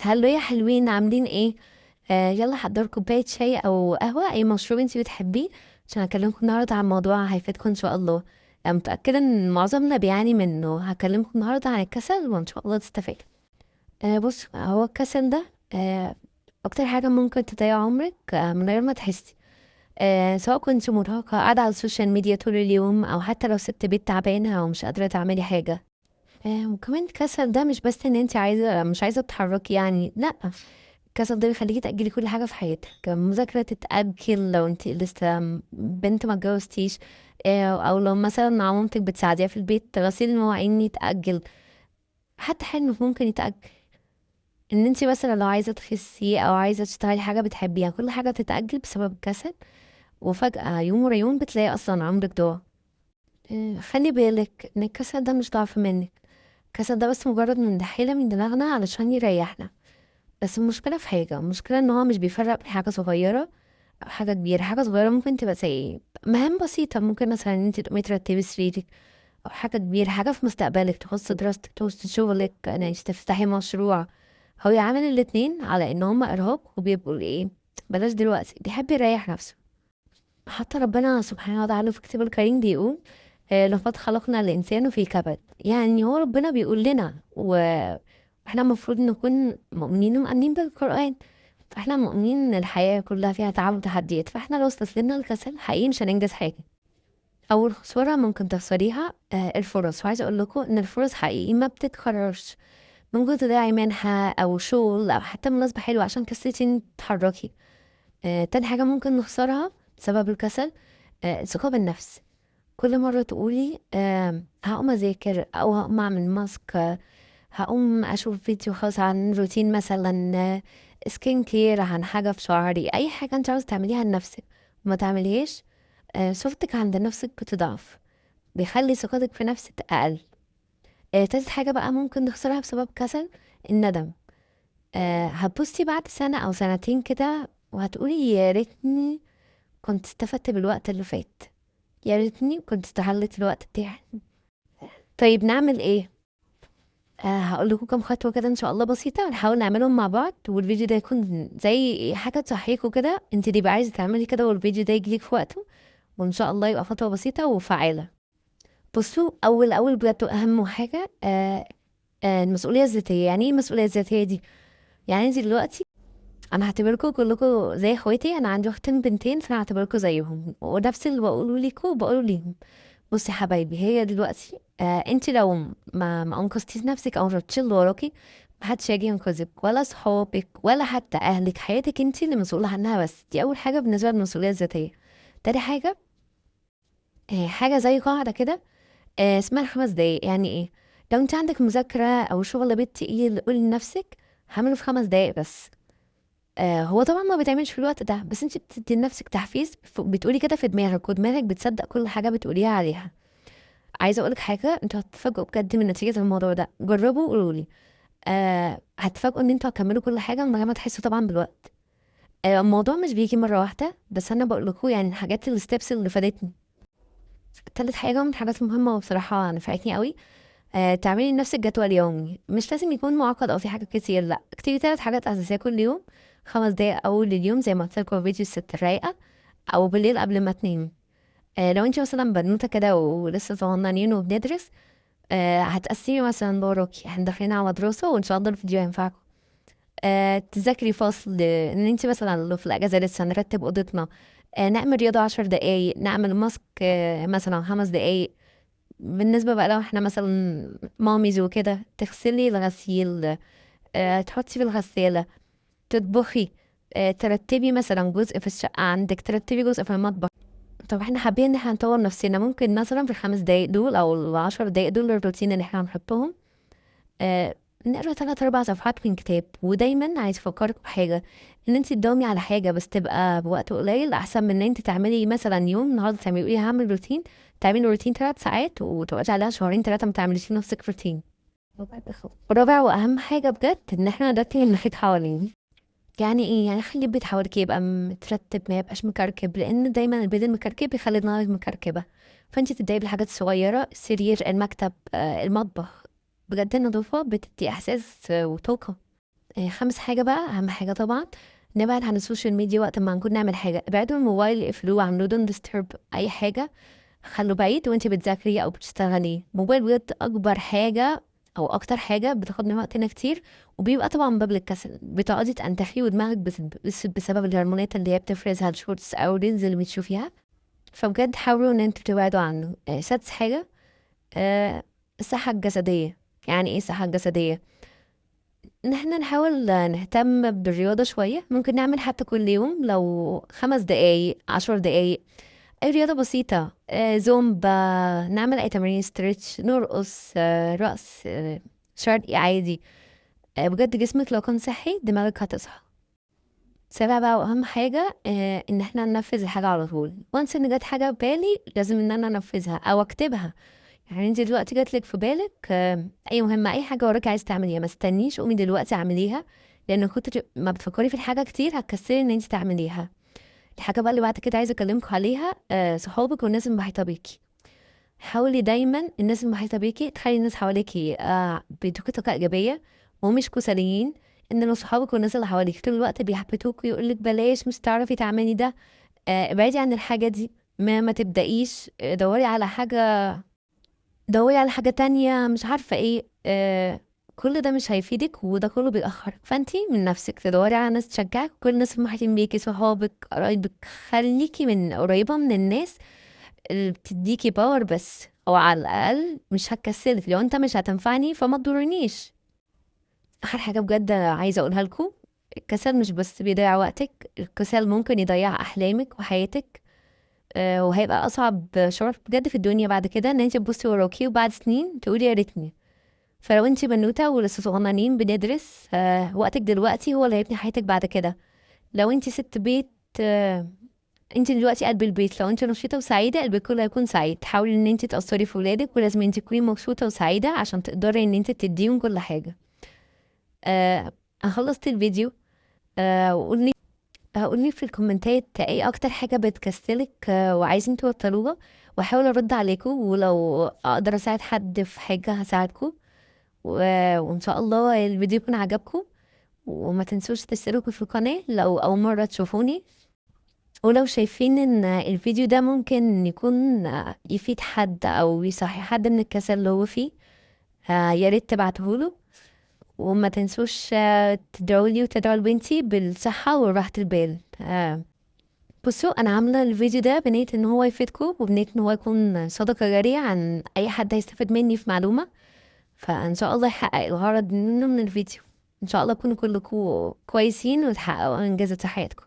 هلو يا حلوين، عاملين ايه؟ يلا حضر كوباية شاي او قهوة، اي مشروب انتي بتحبيه عشان هكلمكم النهاردة عن موضوع هيفيدكم ان شاء الله. متأكدة ان معظمنا بيعاني منه. هكلمكم النهاردة عن الكسل وان شاء الله تستفادوا. بص، هو الكسل ده اكتر حاجة ممكن تضيع عمرك من غير ما تحسي. سواء كنت مرهقة قاعدة على السوشيال ميديا طول اليوم، او حتى لو ست بيت تعبانة او مش قادرة تعملي حاجة. وكمان الكسل ده مش بس ان انت مش عايزة تتحركي، يعني لا. الكسل ده بيخليكي تأجلي كل حاجة في حياتك، مذاكرة تتأجل لو انت لسه بنت ما اتجوزتيش. او لو مثلا مع مامتك بتساعديها في البيت، غسيل المواعين يتأجل. حتى حلمك ممكن يتأجل. ان انت مثلا لو عايزة تخسي او عايزة تشتغلي حاجة بتحبيها، كل حاجة تتأجل بسبب الكسل. وفجأة يوم ورا يوم بتلاقي اصلا عمرك ضاع. خلي بالك ان الكسل ده مش ضعف منك. الكسل ده بس مجرد من حيلة من دماغنا علشان يريحنا. بس المشكلة في حاجة، المشكلة ان هو مش بيفرق بين حاجة صغيرة او حاجة كبيرة. حاجة صغيرة ممكن تبقى زي مهام بسيطة، ممكن مثلا ان انت تقومي ترتبي سريرك. او حاجة كبيرة، حاجة في مستقبلك تخص دراستك، تخص شغلك، ان انت تفتحي مشروع. هو يعمل الاتنين على ان هما ارهاق وبيبقوا ايه. بلاش دلوقتي، بيحب يريح نفسه. حتى ربنا سبحانه وتعالى في كتاب الكريم بيقول لقد خلقنا الإنسان في كبد. يعني هو ربنا بيقول لنا واحنا المفروض نكون مؤمنين ومؤمنين بالقرآن. فاحنا مؤمنين ان الحياة كلها فيها تعب وتحديات، فاحنا لو استسلمنا للكسل حقيقي مش هننجز حاجة. أول خسارة ممكن تخسريها الفرص. وعايزة أقول لكم إن الفرص حقيقي ما بتتكررش. ممكن تضيعي منحة أو شغل أو حتى مناسبة حلوة عشان كسلتي إنك تتحركي. تاني حاجة ممكن نخسرها بسبب الكسل، الثقة بالنفس. كل مرة تقولي هقوم أذاكر أو هقوم أعمل ماسك، هقوم أشوف فيديو خاص عن روتين مثلا، سكين كير، عن حاجة في شعري، أي حاجة أنت عاوز تعمليها لنفسك وما تعمليهاش، صورتك عند نفسك بتضعف. بيخلي ثقتك في نفسك أقل. تالت حاجة بقى ممكن نخسرها بسبب كسل، الندم. هتبصي بعد سنة أو سنتين كده وهتقولي يا ريتني كنت استفدت بالوقت اللي فات. يا ريتني كنت استغلت الوقت بتاعي. طيب نعمل ايه؟ هقول لكم كام خطوه كده ان شاء الله بسيطه، ونحاول نعملهم مع بعض، والفيديو ده يكون زي حاجه تصحيكوا كده، انت تبقى عايزه تعملي كده والفيديو ده يجيلك في وقته. وان شاء الله يبقى خطوه بسيطه وفعاله. بصوا، اول بجد اهم حاجه المسؤوليه الذاتيه. يعني ايه المسؤوليه الذاتيه دي؟ يعني انت دلوقتي، انا هعتبركم كلكم زي اخواتي. انا عندي اختين بنتين، فانا هعتبركم زيهم، ونفس اللي بقوله لكم بقوله ليهم. بصي يا حبايبي، هي دلوقتي انت لو ما انقذتيش نفسك او رحتيش اللي وراكي، محدش هيجي ينقذك، ولا صحابك ولا حتى اهلك. حياتك انت اللي مسؤولة عنها. بس دي اول حاجة بالنسبة للمسؤولية الذاتية. تاني حاجة، حاجة زي قاعدة كده اسمها ال5 دقايق. يعني ايه؟ لو انت عندك مذاكرة او شغل بيت تقيل، قولي لنفسك هعمله في 5 دقايق بس. هو طبعا ما بيتعملش في الوقت ده، بس انت بتدي لنفسك تحفيز، بتقولي كده في دماغك، ودماغك بتصدق كل حاجة بتقوليها عليها. عايزه اقولك حاجه، انتوا هتتفاجئوا بجد من نتيجه الموضوع ده. جربوا وقولوا لي. هتفاجئوا ان انتوا هتكملوا كل حاجه من غير ما تحسوا طبعا بالوقت. الموضوع مش بيجي مره واحده، بس انا بقول لكم يعني الحاجات الستبس اللي فادتني. تالت حاجه من الحاجات المهمه وبصراحه نفعتني قوي، تعملي لنفسك جدول يومي. مش لازم يكون معقد او في حاجات كتير، لا، اكتبي 3 حاجات اساسيه كل يوم. 5 دقايق اول اليوم زي ما قلت لكم في فيديو الست الرايقه، او بالليل قبل ما تنامي. لو انت مثلا بنوته كده ولسه صغننين وبندرس، هتقسمي مثلا دورك، احنا داخلين على دراسة وان شاء الله الفيديو هينفعكم. تذاكري فصل، ان انت مثلا لو في الاجازة لسه نرتب اوضتنا. نعمل رياضة 10 دقايق، نعمل ماسك مثلا 5 دقايق. بالنسبة بقى لو احنا مثلا ماميز وكده، تغسلي الغسيل، تحطي في الغسالة، تطبخي، ترتبي مثلا جزء في الشقة عندك، ترتبي جزء في المطبخ. طب احنا حابين ان احنا نطور نفسنا، ممكن مثلا في ال5 دقايق دول او ال10 دقايق دول الروتين اللي احنا هنحطهم، آه نقرا 3 4 صفحات من كتاب. ودايما عايز افكرك بحاجه، ان انت تداومي على حاجه بس تبقى بوقت قليل، احسن من ان انت تعملي مثلا يوم النهارده تعملي ايه، هعمل روتين، تعملي روتين 3 ساعات وتقعدي عليها شهرين 3 ما تعمليش نفسك روتين. رابع واهم حاجه بجد، ان احنا نرتب المحيط حوالينا. يعني ايه؟ يعني خلي البيت حواليك يبقى مترتب، ما يبقاش مكركب، لان دايما البيت المكركب بيخلي دماغك مكركبه. فانت تبداي بالحاجات الصغيره، السرير، المكتب، المطبخ. بجد النظافه بتدي احساس وطاقه. خامس حاجة بقى أهم حاجة طبعا، نبعد عن السوشيال ميديا وقت ما نكون نعمل حاجة. ابعدوا الموبايل، اقفلوه، اعملوا دون ديسترب أي حاجة، خلوا بعيد وانتي بتذاكري أو بتشتغلي. موبايل بجد أكبر حاجة أو أكتر حاجة بتاخد من وقتنا كتير، وبيبقى طبعا باب للكسل. بتقعدي تنتخي ودماغك بسبب الهرمونات اللي هي بتفرزها، الشورتس أو الريلز اللي بتشوفيها. فبجد حاولوا ان انتوا تبعدوا عنه. سادس حاجة، آه، الصحة الجسدية. يعني ايه الصحة الجسدية؟ ان احنا نحاول نهتم بالرياضة شوية. ممكن نعمل حتى كل يوم لو 5 دقايق 10 دقايق، اي رياضة بسيطة، زومبا، نعمل اي تمارين ستريتش، نرقص، رقص شرقي عادي. بجد جسمك لو كان صحي دماغك هتصحى. سابع بقى واهم حاجة، ان احنا ننفذ الحاجة على طول. وانس ان جت حاجة في بالي لازم ان انا انفذها او اكتبها. يعني انت دلوقتي جاتلك في بالك اي مهمة، اي حاجة وراكي عايز تعمليها، ما استنيش، قومي دلوقتي اعمليها. لان كنت ما بتفكري في الحاجة كتير هتكسري ان انت تعمليها. الحاجة بقى اللي بعد كده عايزة اكلمك عليها، صحابك والناس المحيطة بيكي. حاولي دايما الناس المحيطة بيكي تخلي الناس حواليكي بيدوكي طاقة إيجابية ومش كسليين. إن لو صحابك والناس اللي حواليك طول الوقت بيحبطوك ويقولك بلاش، مش تعرفي تعملي ده، ابعدي عن الحاجة دي. ما تبدأيش. دوري على حاجة تانية، مش عارفة ايه. كل ده مش هيفيدك، وده كله بيأخرك. فانتي من نفسك تدوري على ناس تشجعك، كل الناس المحيطين بيكي، صحابك، قرايبك. خليكي قريبة من الناس اللي بتديكي باور بس، او على الاقل مش هتكسلك. لو انت مش هتنفعني فما تضرنيش. اخر حاجه بجد عايزه اقولها لكم، الكسل مش بس بيضيع وقتك، الكسل ممكن يضيع احلامك وحياتك. وهيبقى اصعب شعور بجد في الدنيا بعد كده ان انت تبصي وراكي وبعد سنين تقولي يا ريتني. فلو انت بنوته ولسه صغننين بندرس، وقتك دلوقتي هو اللي هيبني حياتك بعد كده. لو انت ست بيت، انت دلوقتي قلب البيت. لو انت نشيطة وسعيدة البيت كله هيكون سعيد. حاولي ان انت تأثري في ولادك، ولازم انت تكوني مبسوطة وسعيدة عشان تقدري ان انت تديهم كل حاجة. آه انا خلصت الفيديو. قولي في الكومنتات ايه اكتر حاجة بتكسلك وعايزين توصلوها، واحاول ارد عليكم. ولو اقدر اساعد حد في حاجة هساعدكم. وان شاء الله الفيديو يكون عجبكم. وما تنسوش تشتركوا في القناة لو اول مرة تشوفوني. ولو شايفين ان الفيديو ده ممكن يكون يفيد حد او يصحي حد من الكسل اللي هو فيه، يا ريت تبعتهوله. وما تنسوش تدعولي وتدعوا لبنتي بالصحة وراحة البال. بصوا انا عاملة الفيديو ده بنية ان هو يفيدكم، وبنية ان هو يكون صدقة جارية عن اي حد هيستفاد مني في معلومة. فان شاء الله يحقق الغرض منه من الفيديو. ان شاء الله تكونوا كلكم كويسين وتحققوا انجازات في حياتكم.